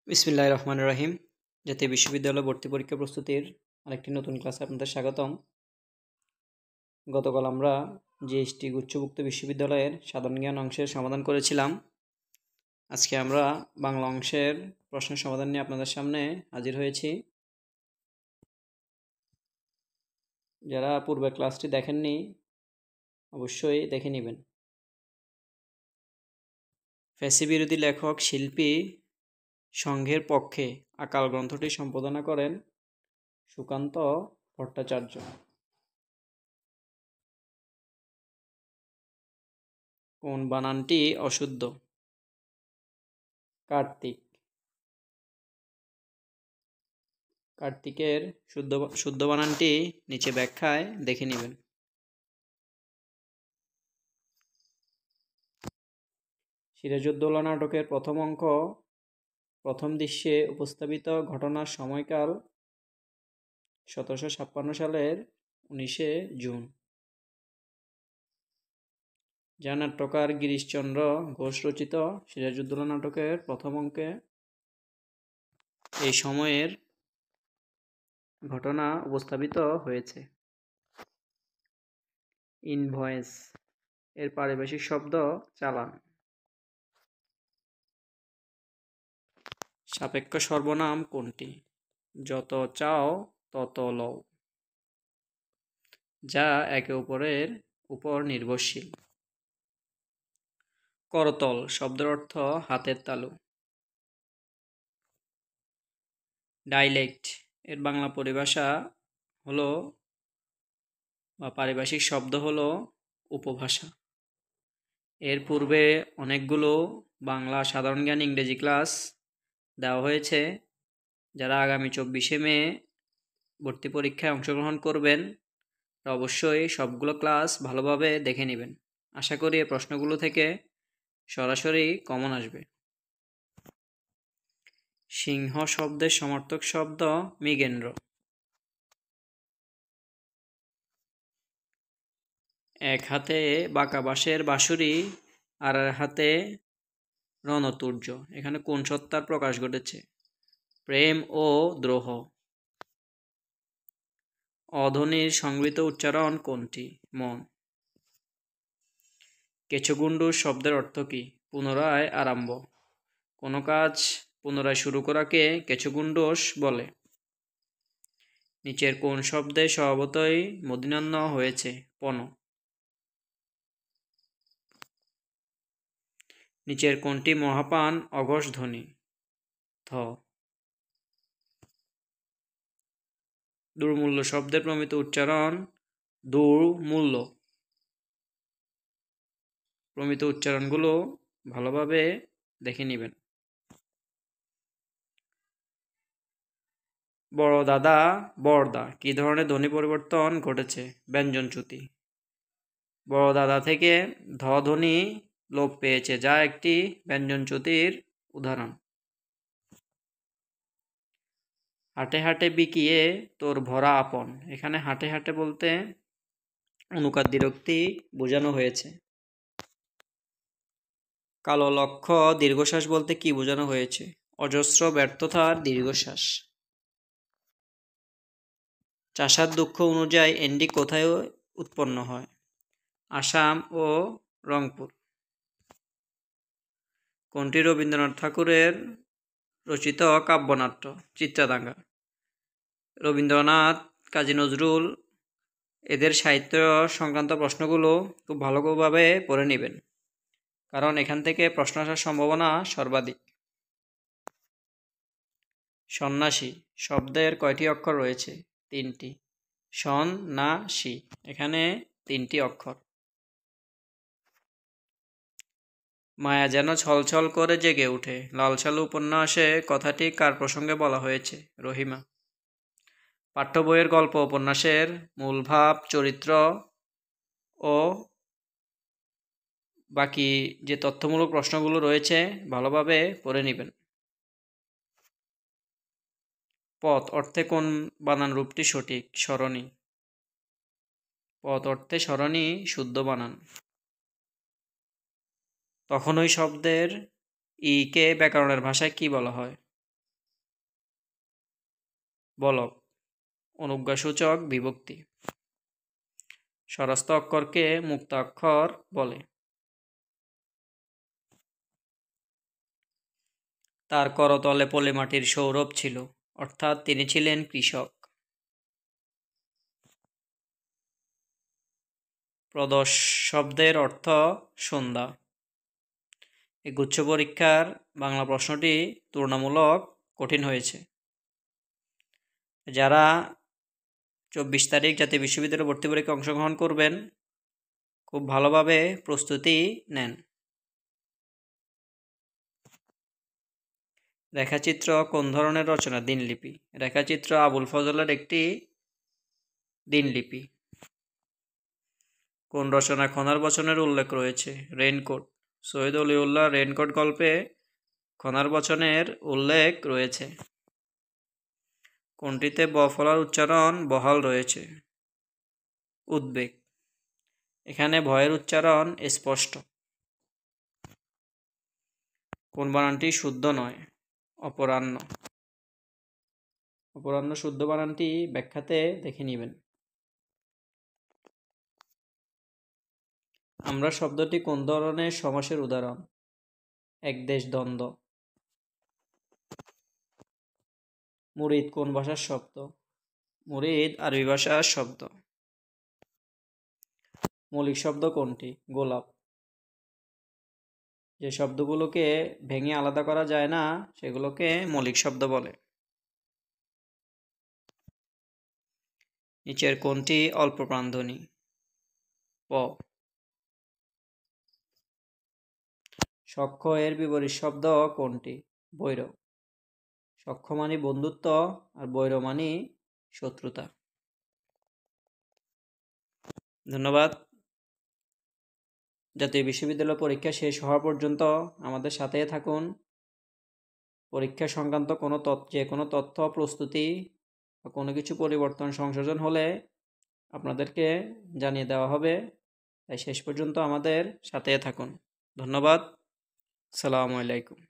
বিসমিল্লাহির রহমানির রহিম। জাতীয় বিশ্ববিদ্যালয় ভর্তি পরীক্ষা প্রস্তুতির আরেকটি নতুন ক্লাসে আপনাদের স্বাগতম। গতকাল আমরা জিএসটি গুচ্ছভুক্ত বিশ্ববিদ্যালয়ের সাধারণ জ্ঞান অংশের সমাধান করেছিলাম। আজকে আমরা বাংলা অংশের প্রশ্নের সমাধান নিয়ে আপনাদের সামনে হাজির হয়েছি। যারা পূর্বের ক্লাসটি দেখেননি অবশ্যই দেখে নেবেন। ফ্যাসি বিরোধী লেখক শিল্পী সংঘের পক্ষে আকাল গ্রন্থটি সম্পাদনা করেন সুকান্ত ভট্টাচার্য। কোন বানানটি অশুদ্ধ? কার্তিক। কার্তিকের শুদ্ধ বানানটি নিচে ব্যাখ্যায় দেখে নেবেন। সিরাজউদ্দৌলা নাটকের প্রথম অঙ্ক প্রথম দৃশ্যে উপস্থাপিত ঘটনার সময়কাল 1756 সালের 19 জুন। যা নাট্যকার গিরিশচন্দ্র ঘোষ রচিত সিরাজউদ্দৌলা নাটকের প্রথম অঙ্কে এই সময়ের ঘটনা উপস্থাপিত হয়েছে। ইনভয়েস এর পারিভাষিক শব্দ চালান। সাপেক্ষ সর্বনাম কোনটি? যত চাও তত লও, যা একে অপরের উপর নির্ভরশীল। করতল শব্দের অর্থ হাতের তালু। ডাইলেক্ট এর বাংলা পরিভাষা হলো বা পারিভাষিক শব্দ হলো উপভাষা। এর পূর্বে অনেকগুলো বাংলা সাধারণ জ্ঞান ইংরেজি ক্লাস দেওয়া হয়েছে। যারা আগামী 24শে মে ভর্তি পরীক্ষায় অংশগ্রহণ করবেন অবশ্যই সবগুলো ক্লাস ভালোভাবে দেখে নেবেন। আশা করি এই প্রশ্নগুলো থেকে সরাসরি কমন আসবে। সিংহ শব্দের সমার্থক শব্দ মৃগেন্দ্র। এক হাতে বাঁকা বাঁশের বাঁশুরি আর এক হাতে রণতুর্য। এখানে কোন সত্তার প্রকাশ ঘটেছে? প্রেম ও দ্রোহ। অধ্বনির সংগৃহীত উচ্চারণ কোনটি? মন। কেচগুন্ডুস শব্দের অর্থ কী? পুনরায় আরম্ভ। কোনো কাজ পুনরায় শুরু করাকে কেচগুন্ডুস বলে। নিচের কোন শব্দে স্বভাবতই মূর্ধন্য হয়েছে? পণ। নিচের কোনটি মহাপান অঘোষ ধ্বনি? থ। দুর্মূল্য শব্দের প্রমিত উচ্চারণ দুর্মূল্য। প্রমিত উচ্চারণগুলো ভালোভাবে দেখে নেবেন। বড় দাদা বড়দা কি ধরনের ধ্বনি পরিবর্তন ঘটেছে? ব্যঞ্জনচ্যুতি। বড় দাদা থেকে ধ ধ্বনি লোপ পেয়েছে, যা একটি ব্যঞ্জনচ্যুতির উদাহরণ। হাটে হাটে বিকিয়ে তোর ভরা আপন। এখানে হাটে হাটে বলতে অনুকার দ্বিরুক্তি বোঝানো হয়েছে। কালো লক্ষ্য দীর্ঘশ্বাস বলতে কি বোঝানো হয়েছে? অজস্র ব্যর্থতার দীর্ঘশ্বাস। চাষার দুঃখ অনুযায়ী এন্ডি কোথায় উৎপন্ন হয়? আসাম ও রংপুর। কোনটি রবীন্দ্রনাথ ঠাকুরের রচিত কাব্যনাট্য? চিত্রাঙ্গদা। রবীন্দ্রনাথ, কাজী নজরুল এদের সাহিত্য সংক্রান্ত প্রশ্নগুলো খুব ভালোভাবে পড়ে নেবেন, কারণ এখান থেকে প্রশ্ন আসার সম্ভাবনা সর্বাধিক। সন্ন্যাসী শব্দের কয়টি অক্ষর রয়েছে? 3টি। সন-না-সি এখানে 3টি অক্ষর। মায়া যেন ছলছল করে জেগে ওঠে। লাল সালু উপন্যাসে কথাটি কার প্রসঙ্গে বলা হয়েছে? রহিমা। পাঠ্য বইয়ের গল্প উপন্যাসের মূল ভাব, চরিত্র ও বাকি যে তথ্যমূলক প্রশ্নগুলো রয়েছে ভালোভাবে পড়ে নেবেন। পথ অর্থে কোন বানান রূপটি সঠিক? সরণি। পথ অর্থে সরণি শুদ্ধ বানান। তখনই শব্দের ই কে ব্যাকরণের ভাষায় কি বলা হয়? বলক, অনুজ্ঞাসূচক বিভক্তি। স্বরস্থ অক্ষরকে মুক্ত অক্ষর বলে। তার করতলে পলিমাটির সৌরভ ছিল, অর্থাৎ তিনি ছিলেন কৃষক। প্রদোষ শব্দের অর্থ সন্ধ্যা। এই গুচ্ছ পরীক্ষার বাংলা প্রশ্নটি তুলনামূলক কঠিন হয়েছে। যারা 24 তারিখ জাতীয় বিশ্ববিদ্যালয় ভর্তি পরীক্ষায় অংশগ্রহণ করবেন, খুব ভালোভাবে প্রস্তুতি নেন। রেখাচিত্র কোন ধরনের রচনা? দিনলিপি। রেখাচিত্র আবুল ফজলের একটি দিনলিপি। কোন রচনায় খনার বচনের উল্লেখ রয়েছে? রেইনকোট। সৈয়দ অলিউল্লাহ রেইনকোট গল্পে খনার বচনের উল্লেখ রয়েছে। কোনটিতে ব ফলার উচ্চারণ বহাল রয়েছে? উদ্বেগ। এখানে ভয়ের উচ্চারণ স্পষ্ট। কোন বানানটি শুদ্ধ নয়? অপরাহ্ন। অপরাহ্ন শুদ্ধ বানানটি ব্যাখ্যাতে দেখে নেবেন। আমরা শব্দটি কোন ধরনের সমাসের উদাহরণ? একদেশ দ্বন্দ্ব। মুরিদ কোন ভাষার শব্দ? মুরিদ আরবি ভাষার শব্দ। মৌলিক শব্দ কোনটি? গোলাপ। যে শব্দগুলোকে ভেঙে আলাদা করা যায় না সেগুলোকে মৌলিক শব্দ বলে। নিচের কোনটি অল্প প্রাণধ্বনি? প। সখ্য এর বিপরীত শব্দ কোনটি? বৈর। সখ্য মানে বন্ধুত্ব আর বৈর মানে শত্রুতা। ধন্যবাদ। জাতীয় বিশ্ববিদ্যালয় পরীক্ষা শেষ হওয়া পর্যন্ত আমাদের সাথে থাকুন। পরীক্ষা সংক্রান্ত যে কোনো তথ্য, প্রস্তুতি বা কোনো কিছু পরিবর্তন সংশোধন হলে আপনাদেরকে জানিয়ে দেওয়া হবে। তাই শেষ পর্যন্ত আমাদের সাথে থাকুন। ধন্যবাদ। আসসালামু আলাইকুম।